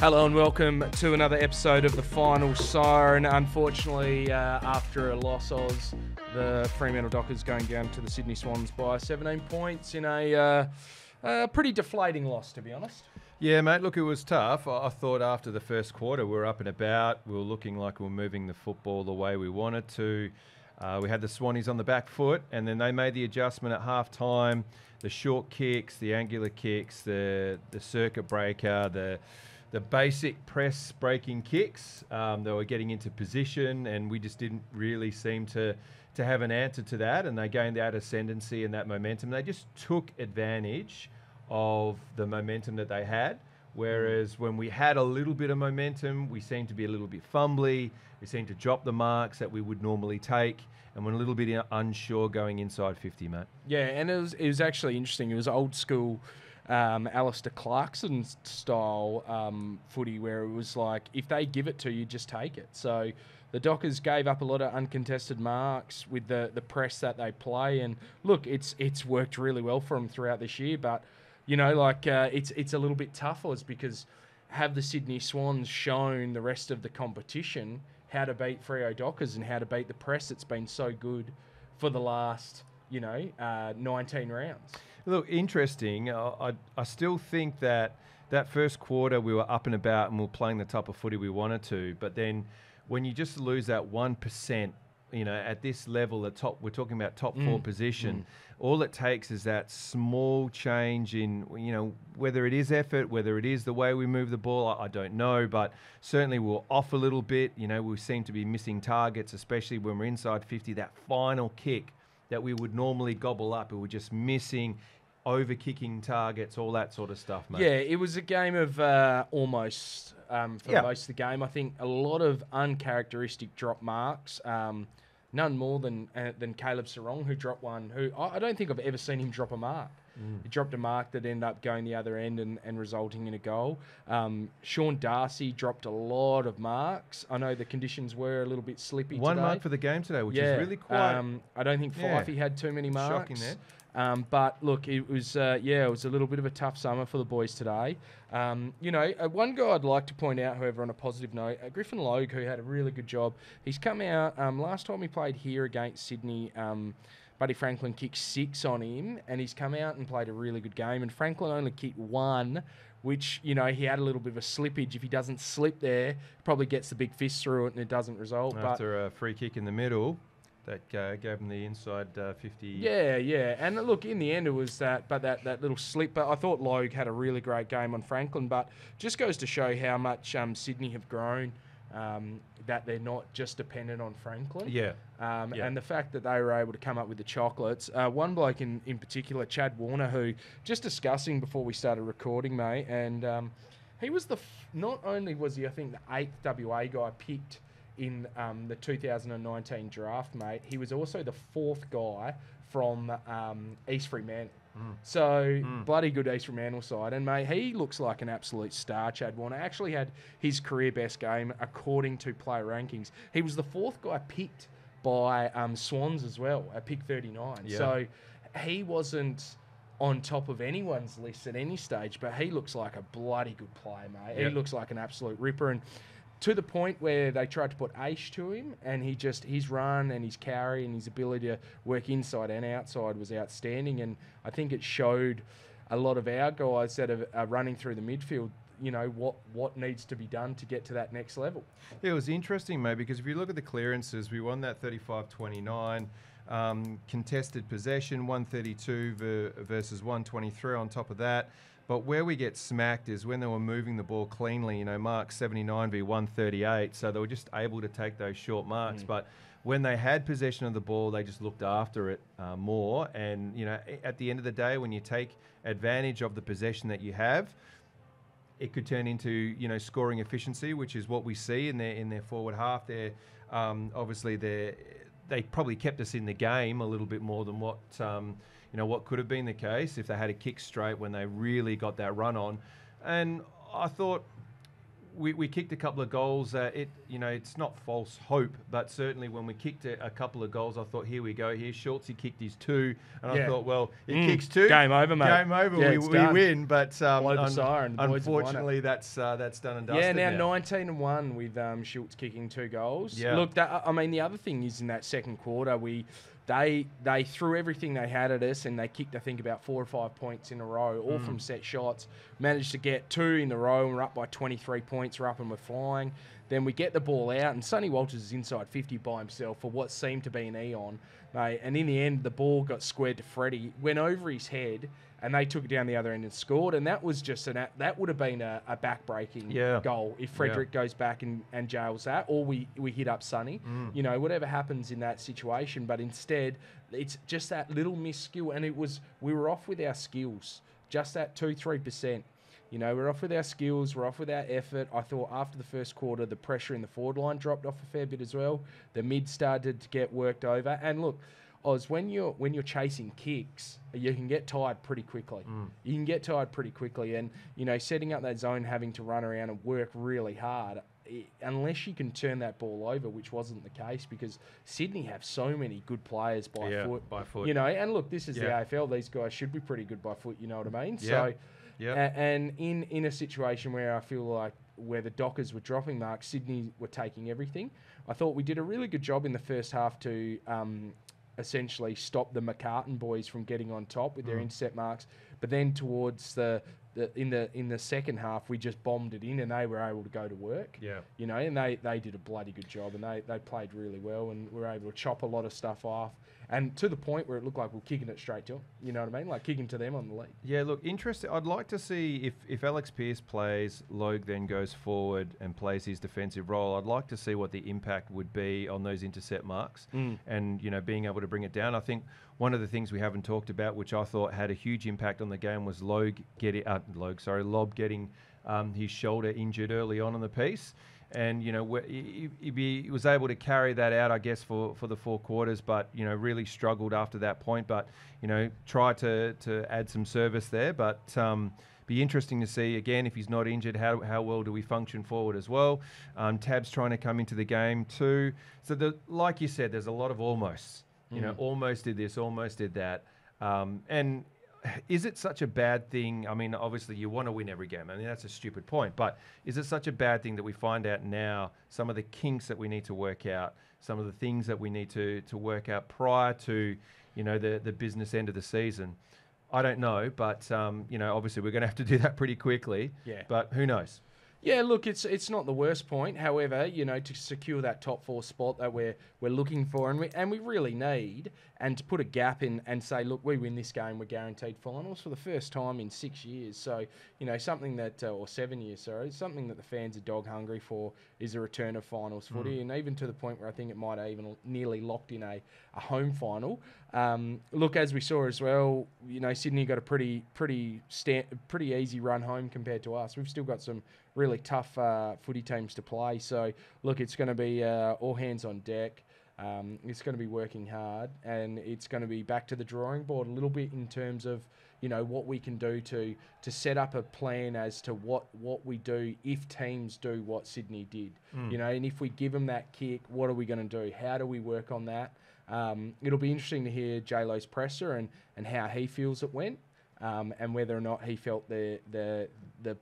Hello and welcome to another episode of the Final Siren. Unfortunately, after a loss, the Fremantle Dockers going down to the Sydney Swans by 17 points in a pretty deflating loss, to be honest. Yeah, mate, look, it was tough. I thought after the first quarter we were up and about. We were looking like we were moving the football the way we wanted to. We had the Swannies on the back foot, and then they made the adjustment at half-time. The short kicks, the angular kicks, the circuit breaker, the basic press breaking kicks. They were getting into position, and we just didn't really seem to have an answer to that, and they gained that ascendancy and that momentum. They just took advantage of the momentum that they had, whereas when we had a little bit of momentum, we seemed to be a little bit fumbly. We seemed to drop the marks that we would normally take, and we're a little bit unsure going inside 50, mate. Yeah, and it was actually interesting. It was old school Alistair Clarkson style footy, where it was like, if they give it to you, just take it. So the Dockers gave up a lot of uncontested marks with the press that they play, and look, it's worked really well for them throughout this year. But you know, like it's a little bit tougher, is because have the Sydney Swans shown the rest of the competition how to beat Freo Dockers and how to beat the press that's been so good for the last 19 rounds. Look, interesting. I still think that first quarter we were up and about and we were playing the type of footy we wanted to. But then when you just lose that 1%, at this level, we're talking about top four position. All it takes is that small change in, whether it is effort, whether it is the way we move the ball, I don't know. But certainly we're off a little bit. We seem to be missing targets, especially when we're inside 50. That final kick that we would normally gobble up, we were just missing, over-kicking targets, all that sort of stuff, mate. Yeah, it was a game of almost for most of the game. I think a lot of uncharacteristic drop marks, none more than Caleb Sarong, who dropped one, who I don't think I've ever seen him drop a mark. He dropped a mark that ended up going the other end and resulting in a goal. Sean Darcy dropped a lot of marks. I know the conditions were a little bit slippy One today. mark for the game today, which is really quite... I don't think Fifey had too many marks. Shocking there. But look, it was a little bit of a tough summer for the boys today. One guy I'd like to point out, however, on a positive note, Griffin Logue, who had a really good job. He's come out, last time he played here against Sydney, Buddy Franklin kicked 6 on him, and he's come out and played a really good game. And Franklin only kicked 1, which, he had a little bit of a slippage. If he doesn't slip there, probably gets the big fist through it and it doesn't result. After a free kick in the middle, that gave him the inside 50. Yeah. And look, in the end, it was that little slip. But I thought Logue had a really great game on Franklin. But just goes to show how much Sydney have grown, that they're not just dependent on Franklin. And the fact that they were able to come up with the chocolates. One bloke in particular, Chad Warner, who, just discussing before we started recording, mate, and he was not only was he, I think, the 8th WA guy picked in the 2019 draft, mate, he was also the 4th guy from East Fremantle. So, bloody good East Fremantle side. And, mate, he looks like an absolute star, Chad Warner. Actually had his career best game according to player rankings. He was the 4th guy picked by Swans as well at pick 39. Yeah. So, he wasn't on top of anyone's list at any stage, but he looks like a bloody good player, mate. Yep. He looks like an absolute ripper. And to the point where they tried to put Aish to him, and his run and his carry and his ability to work inside and outside was outstanding. And I think it showed a lot of our guys that are running through the midfield, what needs to be done to get to that next level. Yeah, it was interesting, mate, because if you look at the clearances, we won that 35-29. Contested possession, 132 versus 123 on top of that. But where we get smacked is when they were moving the ball cleanly, Mark 79 v 138, so they were just able to take those short marks. But when they had possession of the ball, they just looked after it more. And, at the end of the day, when you take advantage of the possession that you have, it could turn into, scoring efficiency, which is what we see in their forward half. Obviously, they probably kept us in the game a little bit more than what could have been the case if they had a kick straight when they really got that run on. And I thought we kicked a couple of goals. It's not false hope, but certainly when we kicked a couple of goals, I thought, here we go. Here, Schultz, he kicked his 2, and I thought, well, he kicks 2. Game over, mate. Game over. Yeah, we win, but blow the siren. Unfortunately, that's done and dusted. Yeah, now 19-1 with Schultz kicking 2 goals. Yeah. Look, the other thing is in that second quarter, they threw everything they had at us, and they kicked, I think, about 4 or 5 points in a row, all from set shots. Managed to get 2 in a row, and we're up by 23 points. We're up and we're flying. Then we get the ball out, and Sonny Walters is inside 50 by himself for what seemed to be an eon, mate. And in the end, the ball got squared to Freddie, went over his head, and they took it down the other end and scored. And that was just that would have been a back-breaking goal if Frederick goes back and jails that, or we hit up Sonny. Whatever happens in that situation. But instead, it's just that little missed skill, and we were off with our skills, just that 2-3%. We're off with our skills, we're off with our effort. I thought after the first quarter, the pressure in the forward line dropped off a fair bit as well. The mid started to get worked over. And look, Oz, when you're chasing kicks, you can get tired pretty quickly. You can get tired pretty quickly. And, setting up that zone, having to run around and work really hard, unless you can turn that ball over, which wasn't the case, because Sydney have so many good players by foot. And look, this is the AFL. These guys should be pretty good by foot, you know what I mean? Yeah. So... And in a situation where I feel like where the Dockers were dropping marks, Sydney were taking everything. I thought we did a really good job in the first half to essentially stop the McCartan boys from getting on top with their intercept marks. But then towards in the second half, we just bombed it in, and they were able to go to work. Yeah. And they did a bloody good job, and they played really well, and were able to chop a lot of stuff off. And to the point where it looked like we're kicking it straight to them. You know what I mean? Like kicking to them on the lead. Yeah, look, interesting. I'd like to see if Alex Pearce plays, Logue then goes forward and plays his defensive role. I'd like to see what the impact would be on those intercept marks and, being able to bring it down. I think one of the things we haven't talked about, which I thought had a huge impact on the game, was Lob getting his shoulder injured early on in the piece. And, he was able to carry that out, I guess, for the 4 quarters, but, really struggled after that point. But, tried to add some service there. But be interesting to see, again, if he's not injured, how well do we function forward as well. Tab's trying to come into the game too. So, like you said, there's a lot of almosts. Almost did this, almost did that. And is it such a bad thing? I mean, obviously you want to win every game. I mean, that's a stupid point. But is it such a bad thing that we find out now some of the kinks that we need to work out, some of the things that we need to work out prior to, the business end of the season? I don't know, but, obviously we're going to have to do that pretty quickly. Yeah. But who knows? Yeah, look, it's not the worst point. However, to secure that top 4 spot that we're looking for, and we really need, and to put a gap in and say, look, we win this game, we're guaranteed finals for the first time in 6 years. So, something that, or 7 years, sorry, something that the fans are dog hungry for is a return of finals footy, and even to the point where I think it might have even nearly locked in a home final. Look, as we saw as well, Sydney got a pretty easy run home compared to us. We've still got some really tough footy teams to play. So, look, it's going to be all hands on deck. It's going to be working hard, and it's going to be back to the drawing board a little bit in terms of, what we can do to set up a plan as to what we do if teams do what Sydney did. And if we give them that kick, what are we going to do? How do we work on that? It'll be interesting to hear J-Lo's presser and how he feels it went. And whether or not he felt the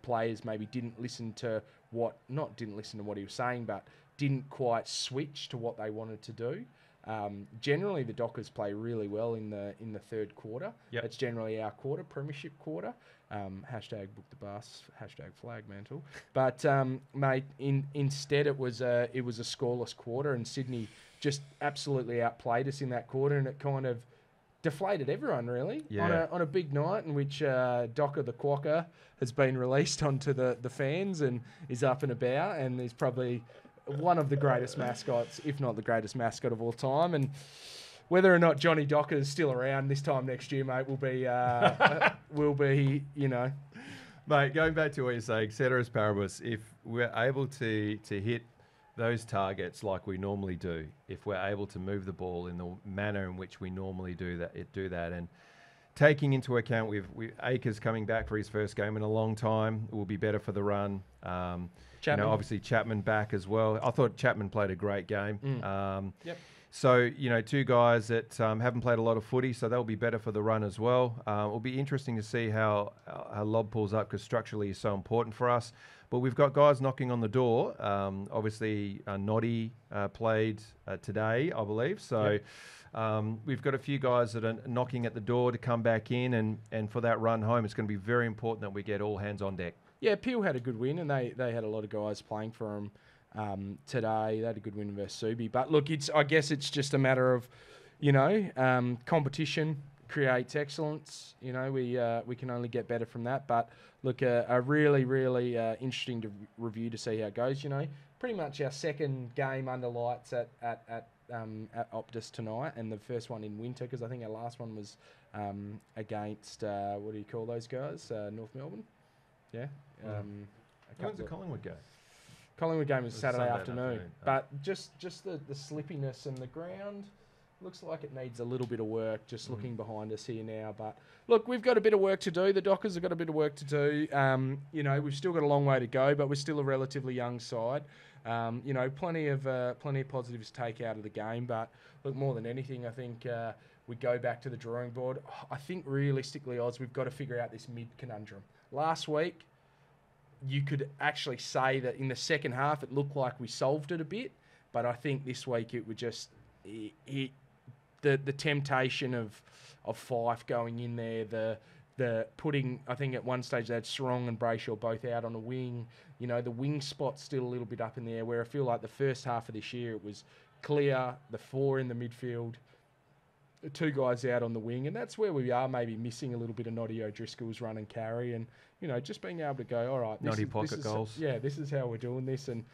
players maybe didn't listen to what he was saying, but didn't quite switch to what they wanted to do. Generally, the Dockers play really well in the third quarter. Yep. It's generally our quarter, premiership quarter. Hashtag book the bus. Hashtag flag mantle. But mate, instead it was a scoreless quarter, and Sydney just absolutely outplayed us in that quarter, and it kind of deflated everyone, really, on a big night in which Docker the Quokka has been released onto the fans and is up and about, and is probably one of the greatest mascots, if not the greatest mascot of all time. And whether or not Johnny Docker is still around this time next year, mate, will be, Mate, going back to what you're saying, ceteris paribus, if we're able to hit those targets like we normally do, if we're able to move the ball in the manner in which we normally do that, and taking into account with Akers coming back for his first game in a long time, it will be better for the run. Obviously Chapman back as well. I thought Chapman played a great game. Yep. So, two guys that haven't played a lot of footy, so they'll be better for the run as well. It'll be interesting to see how Lobb pulls up, because structurally he's so important for us. But we've got guys knocking on the door. Obviously, Noddy played today, I believe. So we've got a few guys that are knocking at the door to come back in. And for that run home, it's going to be very important that we get all hands on deck. Yeah, Peel had a good win, and they had a lot of guys playing for him. Today they had a good win versus Subi, but look, I guess it's just a matter of, competition creates excellence. We can only get better from that. But look, a really interesting review to see how it goes. Pretty much our second game under lights at Optus tonight, and the first one in winter, because I think our last one was against what do you call those guys? North Melbourne. Yeah. When's the Collingwood game? Collingwood game was Saturday afternoon. But just the slippiness and the ground looks like it needs a little bit of work, just looking behind us here now. But look, we've got a bit of work to do. The Dockers have got a bit of work to do. We've still got a long way to go, but we're still a relatively young side. Plenty of positives to take out of the game. But look, more than anything, I think we go back to the drawing board. I think realistically, Oz, we've got to figure out this mid conundrum. Last week, you could actually say that in the second half it looked like we solved it a bit, but I think this week it would just the temptation of Fife going in there, the putting, I think at one stage they had Strong and Brayshaw both out on a wing. The wing spot's still a little bit up in the air, where I feel like the first half of this year it was clear, the four in the midfield, the two guys out on the wing, and that's where we are maybe missing a little bit of Noddy O'Driscoll's run and carry, and just being able to go, all right, Noddy pocket goals. Yeah, this is how we're doing this, and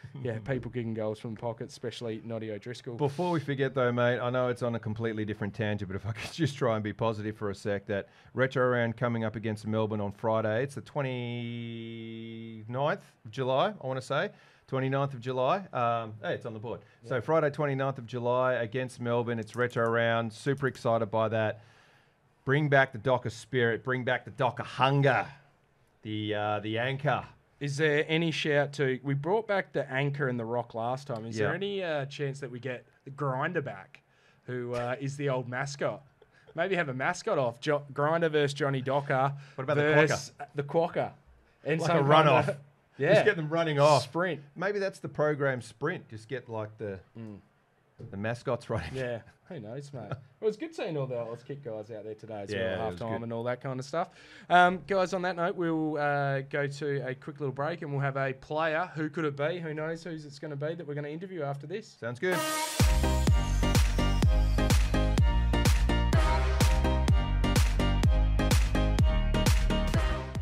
people kicking goals from the pocket, especially Noddy O'Driscoll. Before we forget though, mate, I know it's on a completely different tangent, but if I could just try and be positive for a sec, that retro round coming up against Melbourne on Friday, it's the 29th of July, I want to say. 29th of July. Hey, it's on the board. Yeah. So Friday, 29th of July against Melbourne. It's retro round. Super excited by that. Bring back the Docker spirit. Bring back the Docker hunger. The anchor. Is there any shout to... We brought back the anchor and the rock last time. Is there any chance that we get the Grinder back, who is the old mascot? Maybe have a mascot off. Grinder versus Johnny Docker. What about the Quokka? The Quokka. And like a runoff. Yeah. Just get them running off. Sprint. Maybe that's the program sprint. Just get like the mascots running. Yeah. Who knows, mate? It was good seeing all the Oz Kick guys out there today as well, half time and all that kind of stuff. Guys, on that note, we'll go to a quick little break, and we'll have a player. Who could it be? Who knows who it's going to be that we're going to interview after this? Sounds good.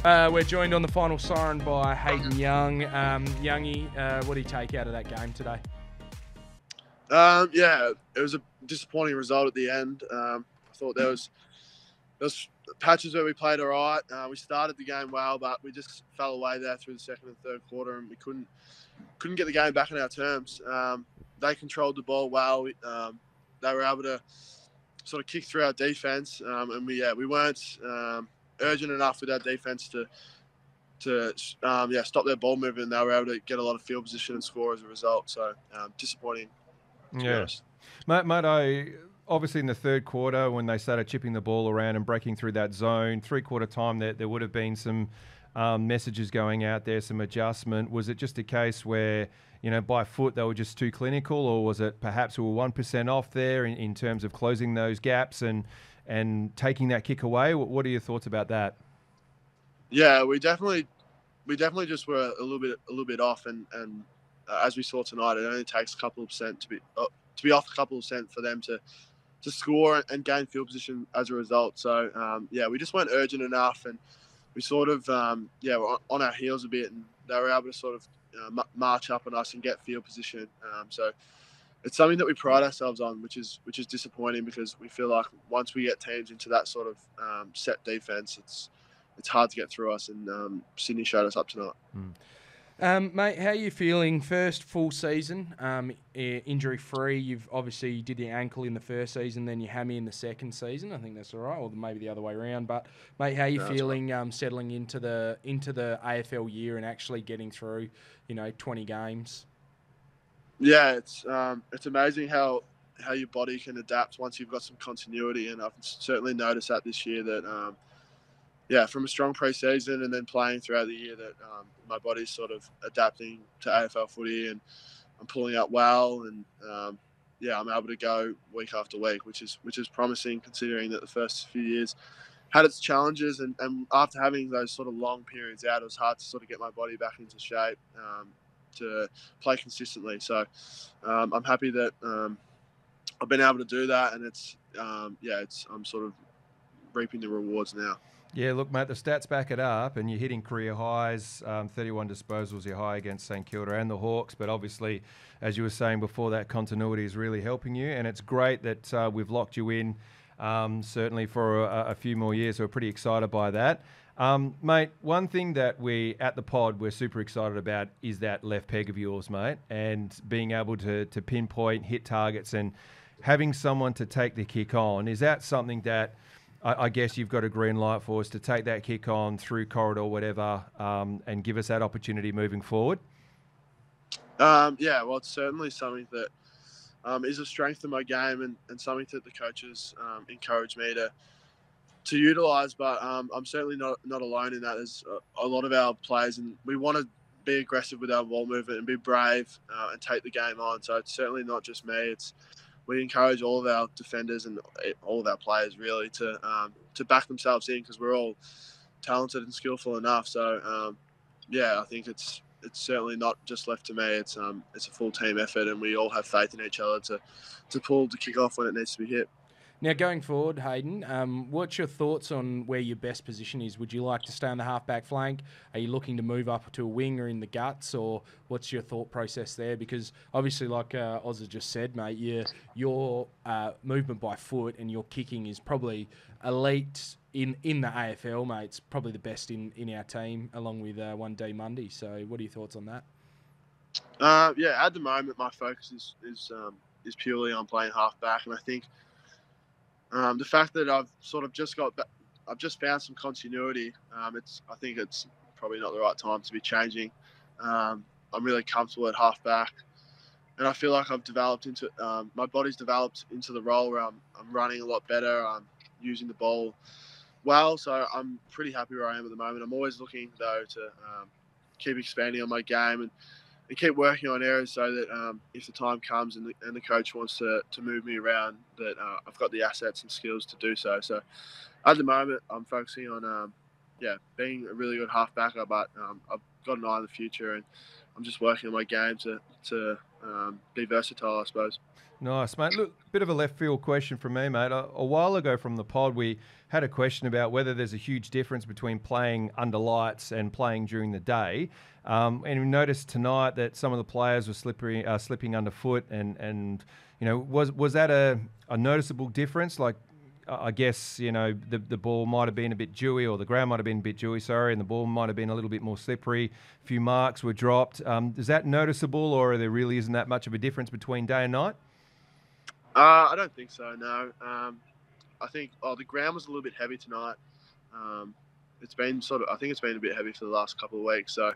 We're joined on the Final Siren by Hayden Young. Youngie, what do you take out of that game today? It was a disappointing result at the end. I thought there was patches where we played all right. We started the game well, but we just fell away there through the second and third quarter, and we couldn't get the game back on our terms. They controlled the ball well. They were able to sort of kick through our defense, and we weren't urgent enough with our defense to stop their ball movement. They were able to get a lot of field position and score as a result. So disappointing. Yes, mate. Obviously in the third quarter, when they started chipping the ball around and breaking through that zone, 3/4 time there would have been some messages going out there, some adjustment. Was it just a case where, by foot they were just too clinical, or was it perhaps we were 1% off there in terms of closing those gaps and taking that kick away? What are your thoughts about that? Yeah, we definitely just were a little bit off, and as we saw tonight, it only takes a couple of percent to be off a couple of percent for them to score and gain field position as a result. So we just weren't urgent enough, and we sort of were on our heels a bit, and they were able to sort of march up on us and get field position. So it's something that we pride ourselves on, which is disappointing, because we feel like once we get teams into that sort of set defense, it's hard to get through us, and Sydney showed us up tonight. Mate, how are you feeling? First full season, injury free. You've obviously did your ankle in the first season, then your hammy in the second season. I think that's all right, or maybe the other way around. But mate, how are you feeling settling into the AFL year and actually getting through, 20 games? Yeah, it's amazing how your body can adapt once you've got some continuity, and I've certainly noticed that this year that. From a strong pre-season and then playing throughout the year, that my body's sort of adapting to AFL footy, and I'm pulling up well, and I'm able to go week after week, which is promising considering that the first few years had its challenges, and after having those sort of long periods out, it was hard to sort of get my body back into shape to play consistently. So I'm happy that I've been able to do that, and I'm sort of reaping the rewards now. Yeah, look, mate, the stats back it up, and you're hitting career highs, 31 disposals, your high against St Kilda and the Hawks. But obviously, as you were saying before, that continuity is really helping you, and it's great that we've locked you in, certainly for a few more years. So we're pretty excited by that. Mate, one thing that at the pod, we're super excited about is that left peg of yours, mate, and being able to pinpoint, hit targets, and having someone to take the kick on. Is that something that I guess you've got a green light for us to take that kick on through corridor, whatever, and give us that opportunity moving forward? Well, it's certainly something that is a strength of my game, and something that the coaches encourage me to utilise. But I'm certainly not alone in that. There's a lot of our players, and we want to be aggressive with our ball movement and be brave and take the game on. So it's certainly not just me. We encourage all of our defenders and all of our players really to back themselves in, because we're all talented and skillful enough. So I think it's certainly not just left to me. It's a full team effort, and we all have faith in each other to pull the kick off when it needs to be hit. Now, going forward, Hayden, what's your thoughts on where your best position is? Would you like to stay on the half-back flank? Are you looking to move up to a wing or in the guts? Or what's your thought process there? Because obviously, like Ozza just said, mate, your movement by foot and your kicking is probably elite in the AFL, mate. It's probably the best in our team, along with 1D Mundy. So what are your thoughts on that? At the moment, my focus is purely on playing half-back, and I think the fact that I've sort of I've just found some continuity. I think it's probably not the right time to be changing. I'm really comfortable at halfback, and I feel like I've developed into my body's developed into the role where I'm running a lot better. I'm using the ball well, so I'm pretty happy where I am at the moment. I'm always looking though to keep expanding on my game and keep working on areas so that if the time comes and the coach wants to move me around, that I've got the assets and skills to do so. So at the moment, I'm focusing on being a really good halfbacker, but I've got an eye on the future, and I'm just working on my game to be versatile, I suppose. Nice, mate. Look, bit of a left field question from me, mate. A while ago from the pod, we had a question about whether there's a huge difference between playing under lights and playing during the day. And we noticed tonight that some of the players were slipping underfoot, and was that a noticeable difference? Like, I guess, the ball might have been a bit dewy, or the ground might have been a bit dewy, and the ball might have been a little bit more slippery. A few marks were dropped. Is that noticeable, or there really isn't that much of a difference between day and night? I don't think so, no. I think the ground was a little bit heavy tonight. I think it's been a bit heavy for the last couple of weeks. So,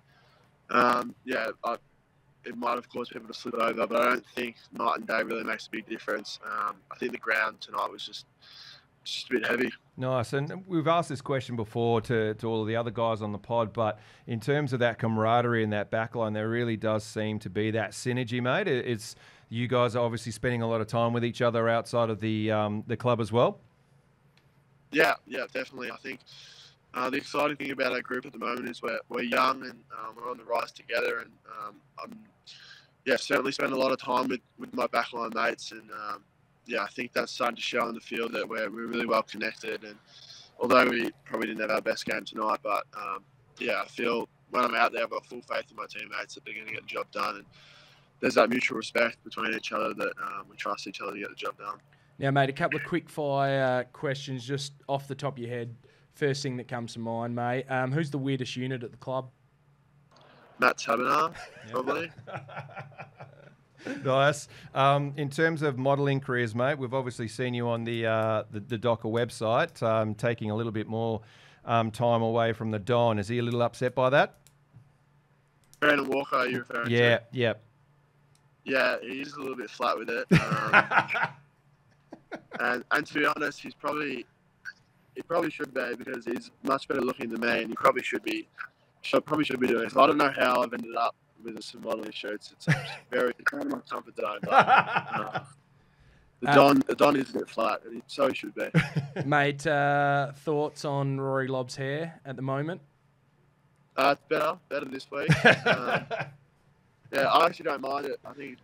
it might have caused people to slip over, but I don't think night and day really makes a big difference. I think the ground tonight was just a bit heavy. Nice. And we've asked this question before to all of the other guys on the pod, but in terms of that camaraderie and that backline, there really does seem to be that synergy, mate. It's you guys are obviously spending a lot of time with each other outside of the club as well. Yeah, definitely. I think the exciting thing about our group at the moment is we're young, and we're on the rise together, and I'm certainly spend a lot of time with my backline mates, and I think that's starting to show in the field that we're really well connected. And although we probably didn't have our best game tonight, but I feel when I'm out there, I've got full faith in my teammates that they're going to get the job done, and there's that mutual respect between each other that we trust each other to get the job done. Now, mate, a couple of quick fire questions just off the top of your head. First thing that comes to mind, mate. Who's the weirdest unit at the club? Matt Taberner, probably. Nice. In terms of modelling careers, mate, we've obviously seen you on the Docker website, taking a little bit more time away from the Don. Is he a little upset by that? Brandon Walker, are you referring to? Yeah. Yeah, he's a little bit flat with it. And to be honest, he probably should be, because he's much better looking than me, and he probably should be doing it. So I don't know how I've ended up with some modelling shoots. It's very kind of my comfort zone. But, the Don is a bit flat, and so he should be. Mate, thoughts on Rory Lobb's hair at the moment? It's better this week. Yeah, I actually don't mind it. I think,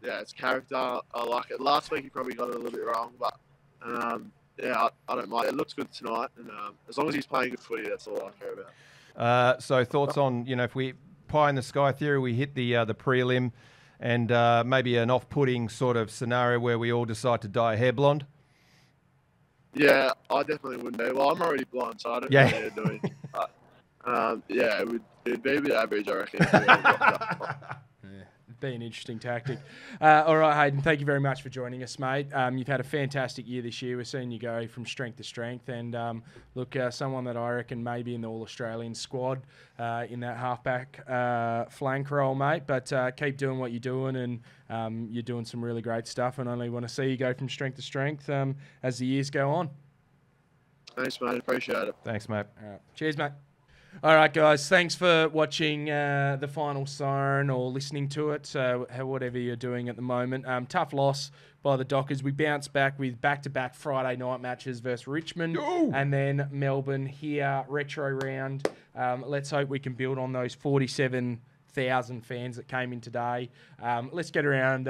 it's character. I like it. Last week he probably got it a little bit wrong, but I don't mind. It looks good tonight, and as long as he's playing good footy, that's all I care about. So thoughts on, if we pie in the sky theory, we hit the prelim, and maybe an off-putting sort of scenario where we all decide to dye hair blonde? Yeah, I definitely wouldn't be. Well, I'm already blonde, so I don't know what they're doing. But, it'd be a bit average, I reckon. It'd be an interesting tactic. All right, Hayden, thank you very much for joining us, mate. You've had a fantastic year this year. We're seeing you go from strength to strength. And someone that I reckon may be in the All-Australian squad in that halfback flank role, mate. But keep doing what you're doing, and you're doing some really great stuff. And only want to see you go from strength to strength as the years go on. Thanks, mate. Appreciate it. Thanks, mate. All right. Cheers, mate. All right, guys. Thanks for watching the Final Siren or listening to it, whatever you're doing at the moment. Tough loss by the Dockers. We bounced back with back-to-back Friday night matches versus Richmond and then Melbourne here, retro round. Let's hope we can build on those 47,000 fans that came in today. Let's get around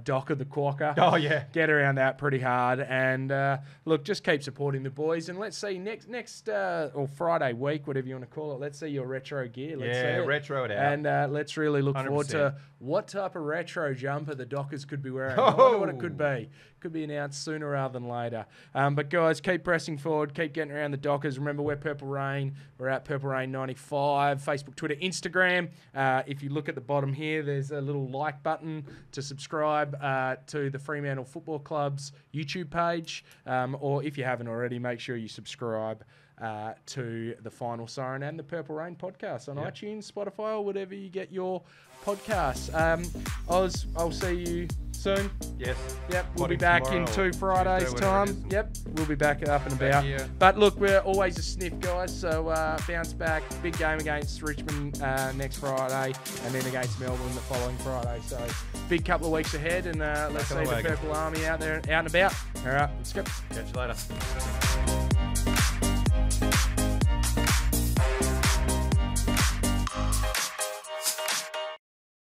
Docker the Quokka. Oh, yeah. Get around that pretty hard. And, just keep supporting the boys. And let's see next or Friday week, whatever you want to call it, let's see your retro gear. Let's see it. Retro it out. And let's really look 100%. forward to what type of retro jumper the Dockers could be wearing. I wonder what it could be. Could be announced sooner rather than later. But, guys, keep pressing forward. Keep getting around the Dockers. Remember, we're Purple Rain. We're at Purple Rain 95. Facebook, Twitter, Instagram. If you look at the bottom here, there's a little like button to subscribe to the Fremantle Football Club's YouTube page. Or if you haven't already, make sure you subscribe to the Final Siren and the Purple Rain podcast on iTunes, Spotify, or whatever you get your podcasts. I'll see you soon. Yes. Yep. We'll be back in 2 Fridays' Tuesday, time. Yep. We'll be back up and about. But look, we're always a sniff, guys. So bounce back. Big game against Richmond next Friday, and then against Melbourne the following Friday. So big couple of weeks ahead, and let's see the Purple Army out there, out and about. All right. Let's go. Catch you later.